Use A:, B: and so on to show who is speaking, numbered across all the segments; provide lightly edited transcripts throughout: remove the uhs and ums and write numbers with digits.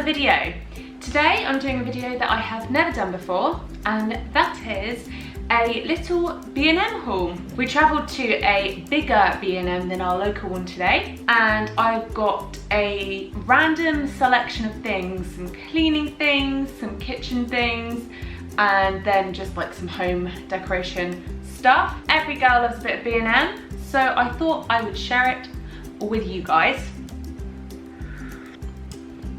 A: another video. Today I'm doing a video that I have never done before, and that is a little B&M haul. We travelled to a bigger B&M than our local one today, and I've got a random selection of things, some cleaning things, some kitchen things, and then just like some home decoration stuff. Every girl loves a bit of B&M, so I thought I would share it with you guys.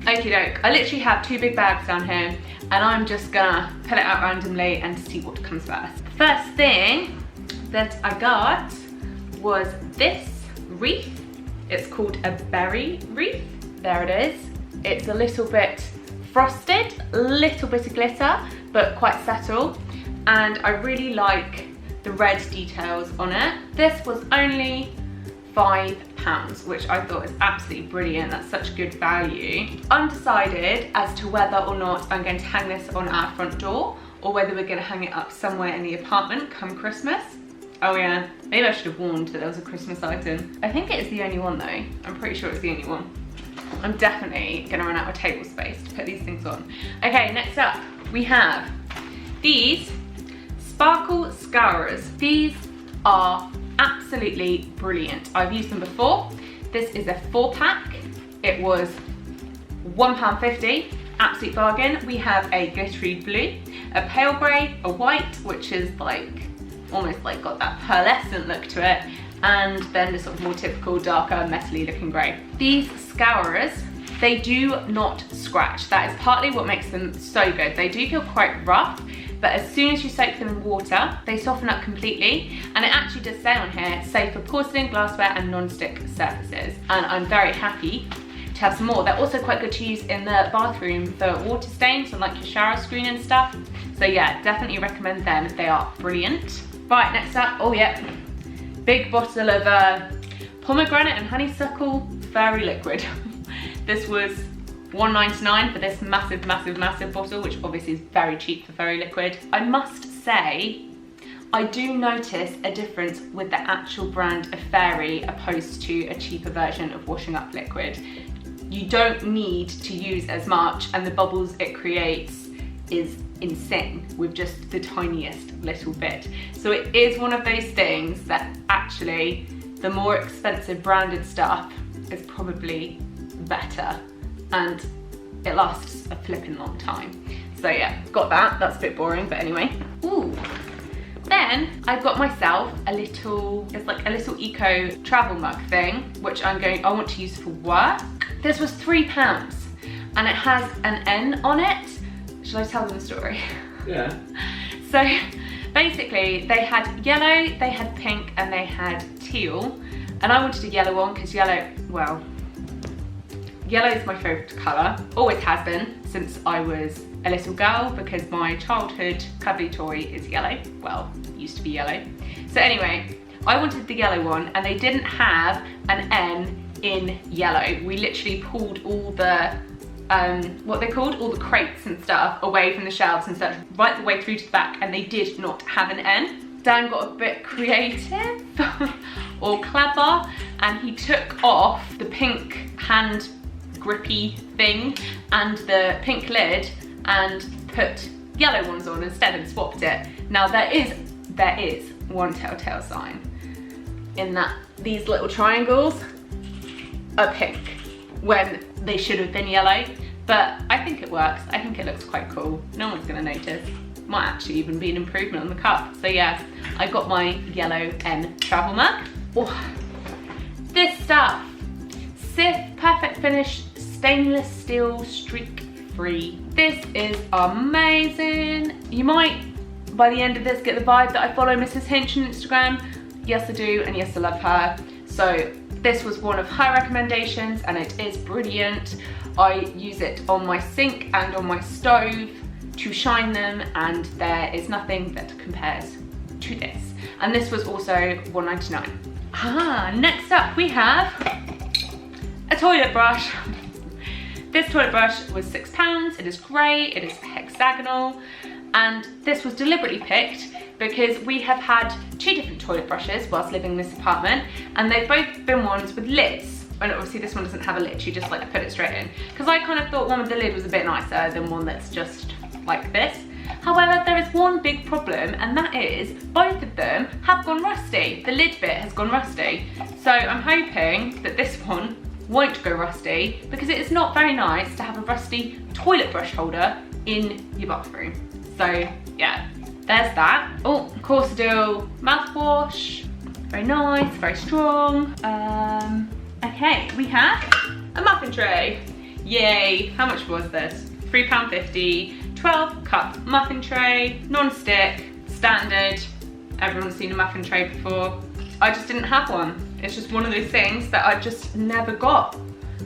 A: Okie doke, I literally have two big bags down here and I'm just gonna pull it out randomly and see what comes first. First thing that I got was this wreath. It's called a berry wreath. There it is. It's a little bit frosted, a little bit of glitter, but quite subtle. And I really like the red details on it. This was only £5, which I thought is absolutely brilliant. That's such good value. Undecided as to whether or not I'm going to hang this on our front door or whether we're going to hang it up somewhere in the apartment come Christmas. Oh yeah, maybe I should have warned that there was a Christmas item. I think it is the only one though. I'm pretty sure it's the only one. I'm definitely going to run out of table space to put these things on. Okay, next up we have these sparkle scourers. These are absolutely brilliant. I've used them before. This is a 4-pack. It was £1.50, absolute bargain. We have a glittery blue, a pale grey, a white, which is like almost like got that pearlescent look to it, and then the sort of more typical darker metally looking grey. These scourers, they do not scratch. That is partly what makes them so good. They do feel quite rough, but as soon as you soak them in water, they soften up completely. And it actually does say on here, safe for porcelain, glassware, and non-stick surfaces. And I'm very happy to have some more. They're also quite good to use in the bathroom for water stains on like your shower screen and stuff. So yeah, definitely recommend them. They are brilliant. Right, next up, oh yeah, big bottle of pomegranate and honeysuckle fairy liquid. This was £1.99 for this massive bottle, which obviously is very cheap for fairy liquid. I must say, I do notice a difference with the actual brand of fairy opposed to a cheaper version of washing up liquid. You don't need to use as much, and the bubbles it creates is insane with just the tiniest little bit. So it is one of those things that actually the more expensive branded stuff is probably better, and it lasts a flipping long time. So yeah, got that. That's a bit boring, but anyway. Ooh. Then I've got myself a little, it's like a little eco travel mug thing, which I want to use for work. This was £3 and it has an N on it. Should I tell them the story?
B: Yeah.
A: So basically they had yellow, they had pink, and they had teal. And I wanted a yellow one because yellow, well, yellow is my favourite colour, always has been since I was a little girl, because my childhood cuddly toy is yellow. Well, used to be yellow. So anyway, I wanted the yellow one and they didn't have an N in yellow. We literally pulled all the, what they're called, all the crates and stuff away from the shelves and stuff, right the way through to the back, and they did not have an N. Dan got a bit creative or clever, and he took off the pink hand grippy thing and the pink lid and put yellow ones on instead and swapped it. Now there is one telltale sign in that these little triangles are pink when they should have been yellow, but I think it works. I think it looks quite cool. No one's gonna notice. Might actually even be an improvement on the cup. So yeah, I got my yellow N travel mug. Oh, this stuff, Sif Perfect Finish stainless steel streak free. This is amazing. You might by the end of this get the vibe that I follow Mrs. Hinch on Instagram. Yes I do, and yes I love her. So this was one of her recommendations and it is brilliant. I use it on my sink and on my stove to shine them, and there is nothing that compares to this. And this was also £1.99. Next up we have a toilet brush. This toilet brush was £6. It is grey, it is hexagonal, and this was deliberately picked because we have had two different toilet brushes whilst living in this apartment, and they've both been ones with lids. and obviously this one doesn't have a lid, you just like put it straight in. Because I kind of thought one with the lid was a bit nicer than one that's just like this. However, there is one big problem, and that is both of them have gone rusty. The lid bit has gone rusty. So I'm hoping that this one won't go rusty, because it is not very nice to have a rusty toilet brush holder in your bathroom. So yeah, there's that. Oh, Corsadil mouthwash. Very nice, very strong. Okay, we have a muffin tray. Yay, how much was this? £3.50. 12 cup muffin tray, non-stick, standard. Everyone's seen a muffin tray before. I just didn't have one. It's just one of those things that I just never got.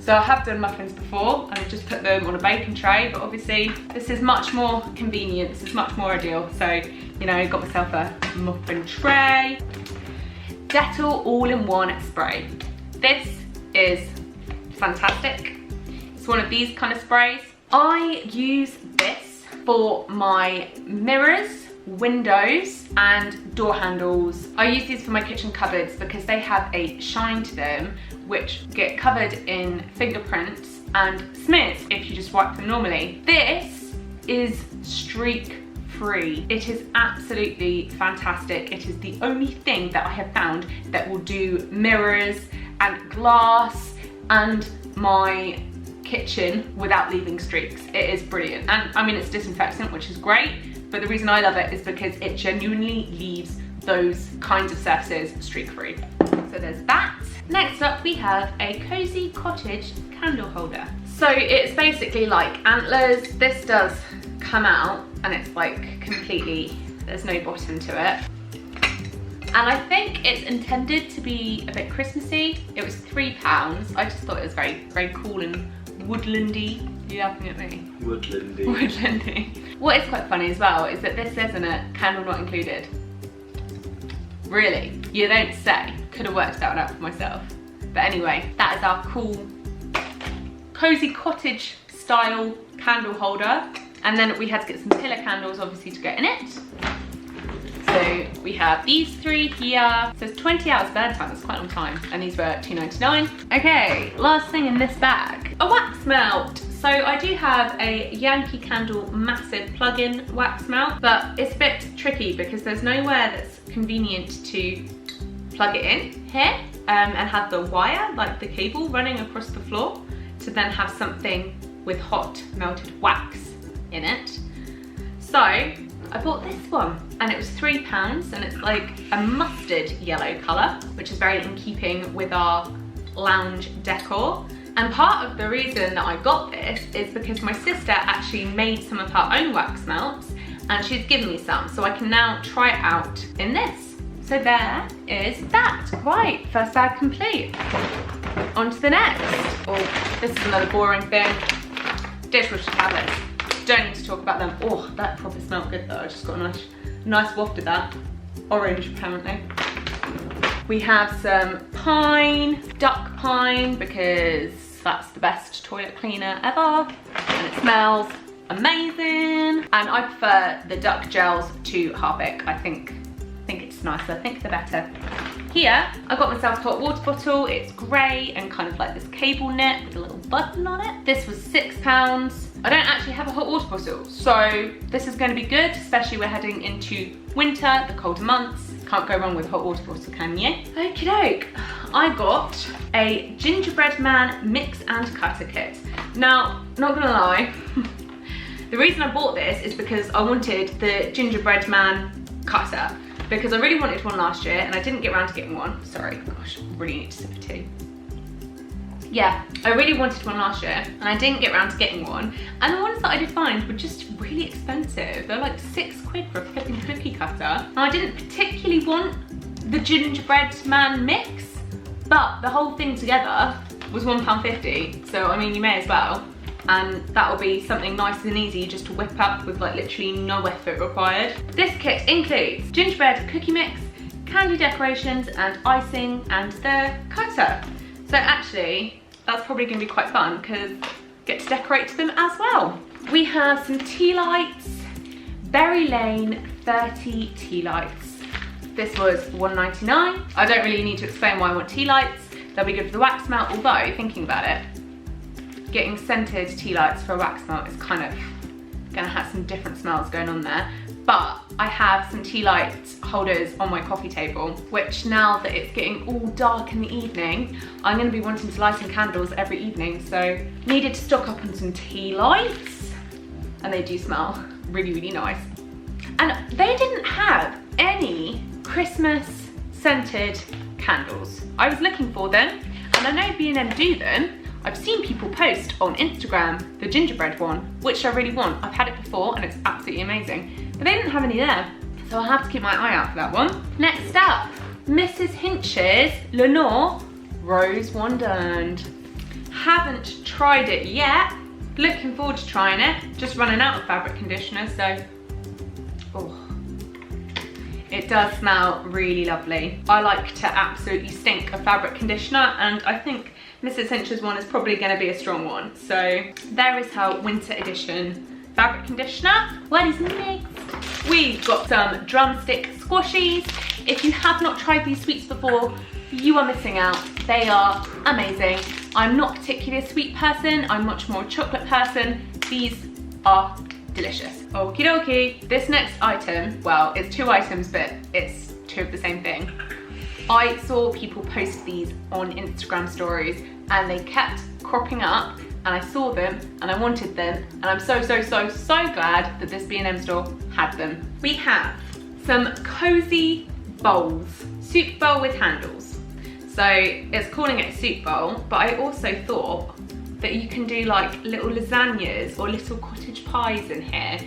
A: So I have done muffins before and I just put them on a baking tray, but obviously this is much more convenient, this is much more ideal. So, you know, got myself a muffin tray. Dettol all-in-one spray. This is fantastic. It's one of these kind of sprays. I use this for my mirrors, windows, and door handles. I use these for my kitchen cupboards because they have a shine to them which get covered in fingerprints and smears if you just wipe them normally. This is streak free. It is absolutely fantastic. It is the only thing that I have found that will do mirrors and glass and my kitchen without leaving streaks. It is brilliant. And I mean, it's disinfectant, which is great, but the reason I love it is because it genuinely leaves those kinds of surfaces streak free. So there's that. Next up, we have a Cozy Cottage candle holder. So it's basically like antlers. This does come out and it's like completely, there's no bottom to it. And I think it's intended to be a bit Christmassy. It was £3. I just thought it was very, very cool and woodlandy. You laughing at me?
B: Woodlandy.
A: Woodlandy. What is quite funny as well is that this says in it, candle not included. Really? You don't say. Could have worked that one out for myself. But anyway, that is our cool Cozy Cottage style candle holder. And then we had to get some pillar candles obviously to go in it. So we have these three here. So it's 20 hours burn time, that's quite a long time. And these were £2.99. Okay, last thing in this bag, a wax melt. So I do have a Yankee Candle massive plug-in wax melt, but it's a bit tricky because there's nowhere that's convenient to plug it in here and have the wire, like the cable running across the floor to then have something with hot melted wax in it. So I bought this one and it was £3 and it's like a mustard yellow colour, which is very in keeping with our lounge decor. And part of the reason that I got this is because my sister actually made some of her own wax melts and she's given me some, so I can now try it out in this. So there is that. Right, first bag complete. On to the next. Oh, this is another boring thing. Dishwasher tablets. Don't need to talk about them. Oh, that probably smelled good though. I just got a nice waft of that. Orange, apparently. We have some pine, duck pine, because that's the best toilet cleaner ever. And it smells amazing. And I prefer the duck gels to Harpic. I think it's nicer. I think they're better. Here, I got myself a hot water bottle. It's grey and kind of like this cable knit with a little button on it. This was £6. I don't actually have a hot water bottle, so this is going to be good, especially we're heading into winter, the colder months. Can't go wrong with a hot water bottle, can you? Okie doke. I got a gingerbread man mix and cutter kit. Now, not gonna lie, the reason I bought this is because I wanted the gingerbread man cutter, because I really wanted one last year and I didn't get around to getting one. Sorry, gosh, I really need to sip of tea. Yeah, I really wanted one last year and I didn't get around to getting one. And the ones that I did find were just really expensive. They're like £6 for a flipping cookie cutter. And I didn't particularly want the gingerbread man mix, but the whole thing together was £1.50. So I mean, you may as well. And that'll be something nice and easy just to whip up with like literally no effort required. This kit includes gingerbread cookie mix, candy decorations and icing, and the cutter. So actually, that's probably going to be quite fun because I get to decorate them as well. We have some tea lights, Berry Lane 30 tea lights. This was £1.99. I don't really need to explain why I want tea lights. They'll be good for the wax melt, although, thinking about it, getting scented tea lights for a wax melt is kind of gonna have some different smells going on there. But I have some tea light holders on my coffee table, which now that it's getting all dark in the evening, I'm gonna be wanting to light some candles every evening, so needed to stock up on some tea lights, and they do smell really, really nice. And they didn't have any Christmas scented candles. I was looking for them, and I know B&M do them. I've seen people post on Instagram the gingerbread one, which I really want. I've had it before and it's absolutely amazing, but they didn't have any there, so I'll have to keep my eye out for that one. Next up, Mrs. Hinch's Lenore Rose Wonderland. Haven't tried it yet. Looking forward to trying it. Just running out of fabric conditioner, so it does smell really lovely. I like to absolutely stink of fabric conditioner, and I think Mrs. Hinch's one is probably going to be a strong one. So there is her winter edition fabric conditioner. What is next? We've got some drumstick squashies. If you have not tried these sweets before, you are missing out. They are amazing. I'm not particularly a sweet person. I'm much more a chocolate person. These are delicious. Okie dokie. This next item, well, it's two items, but it's two of the same thing. I saw people post these on Instagram stories and they kept cropping up, and I saw them and I wanted them, and I'm so glad that this B&M store had them. We have some cozy bowls, soup bowl with handles. So it's calling it a soup bowl, but I also thought that you can do like little lasagnas or little cottage pies in here,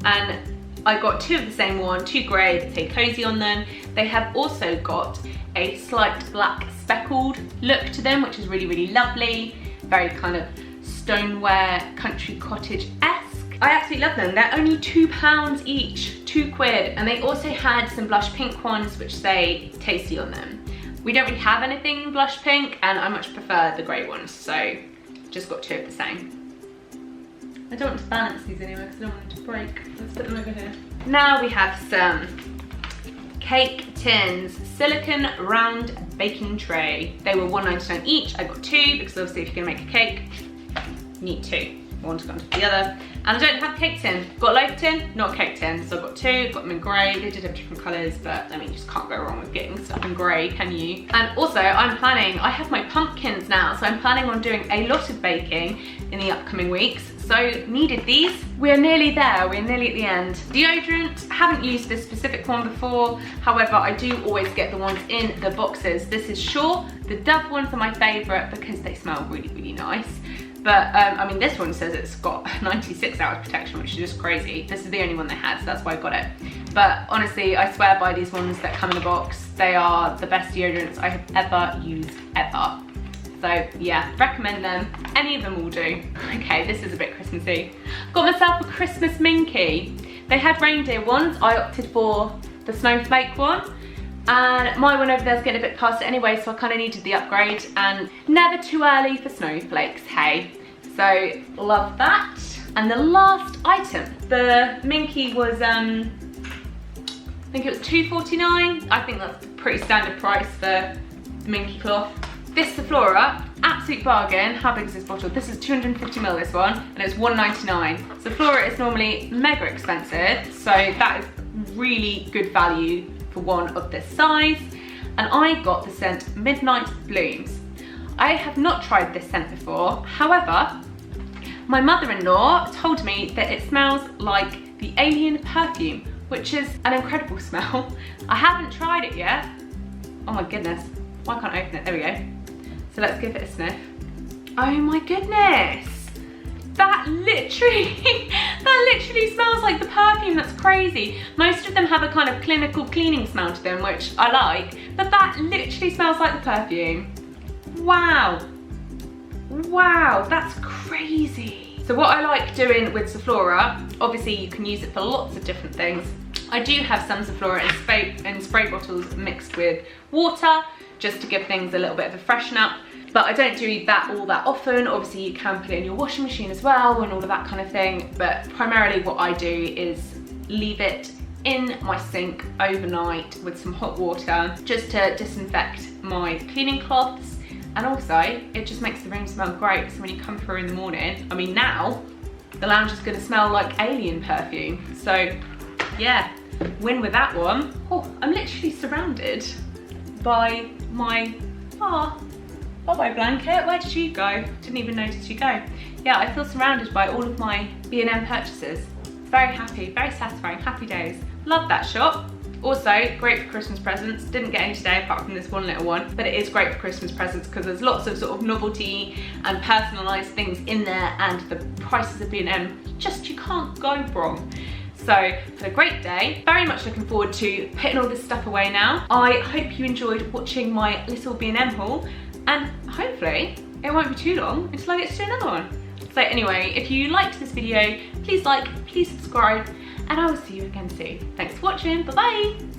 A: and I got two of the same one, two grey that say cozy on them. They have also got a slight black speckled look to them, which is really, really lovely. Very kind of stoneware, country cottage-esque. I absolutely love them. They're only £2 each, £2, and they also had some blush pink ones which say tasty on them. We don't really have anything blush pink, and I much prefer the grey ones, so just got two of the same. I don't want to balance these anyway because I don't want them to break. Let's put them over here. Now we have some cake tins, silicone round baking tray. They were £1.99 each. I got two because obviously if you're gonna make a cake, you need two. One to go onto the other. And I don't have cake tin. Got a loaf tin, not a cake tin. So I've got two, got them in grey. They did have different colours, but I mean, you just can't go wrong with getting stuff in grey, can you? And also I have my pumpkins now, so I'm planning on doing a lot of baking in the upcoming weeks. So needed these. We're nearly there, we're nearly at the end. Deodorant, haven't used this specific one before. However, I do always get the ones in the boxes. This is Sure. The Dove ones are my favourite because they smell really, really nice. But I mean, this one says it's got 96 hours protection, which is just crazy. This is the only one they had, so that's why I got it. But honestly, I swear by these ones that come in a box. They are the best deodorants I have ever used, ever. So yeah, recommend them. Any of them will do. Okay, this is a bit Christmassy. Got myself a Christmas minky. They had reindeer ones. I opted for the snowflake one. And my one over there's getting a bit past it anyway, so I kind of needed the upgrade, and never too early for snowflakes, hey. So love that. And the last item, the minky was I think it was £2.49. I think that's a pretty standard price for the minky cloth. This Sephora, absolute bargain. How big is this bottle? This is 250ml, this one, and it's £1.99. Sephora is normally mega expensive, so that is really good value for one of this size. And I got the scent Midnight Blooms. I have not tried this scent before. However, my mother-in-law told me that it smells like the Alien perfume, which is an incredible smell. I haven't tried it yet. Oh my goodness, why can't I open it? There we go. So let's give it a sniff. Oh my goodness. That literally smells like the perfume. That's crazy. Most of them have a kind of clinical cleaning smell to them, which I like, but that literally smells like the perfume. Wow. Wow, that's crazy. So what I like doing with Sephora, obviously you can use it for lots of different things. I do have some Sephora in spray bottles mixed with water, just to give things a little bit of a freshen up. But I don't do that all that often. Obviously you can put it in your washing machine as well and all of that kind of thing. But primarily what I do is leave it in my sink overnight with some hot water just to disinfect my cleaning cloths And also, it just makes the room smell great. So when you come through in the morning, I mean now, the lounge is gonna smell like alien perfume. So yeah, win with that one. Oh, I'm literally surrounded by my, by my blanket. Where did you go? Didn't even notice you go. Yeah, I feel surrounded by all of my B&M purchases. Very happy, very satisfying, happy days. Love that shop. Also, great for Christmas presents. Didn't get any today apart from this one little one, but it is great for Christmas presents because there's lots of sort of novelty and personalised things in there, and the prices of B&M, you can't go wrong. So, for a great day, very much looking forward to putting all this stuff away now. I hope you enjoyed watching my little B&M haul, and hopefully it won't be too long until I get to do another one. So anyway, if you liked this video, please like, please subscribe, and I will see you again soon. Thanks for watching, bye bye!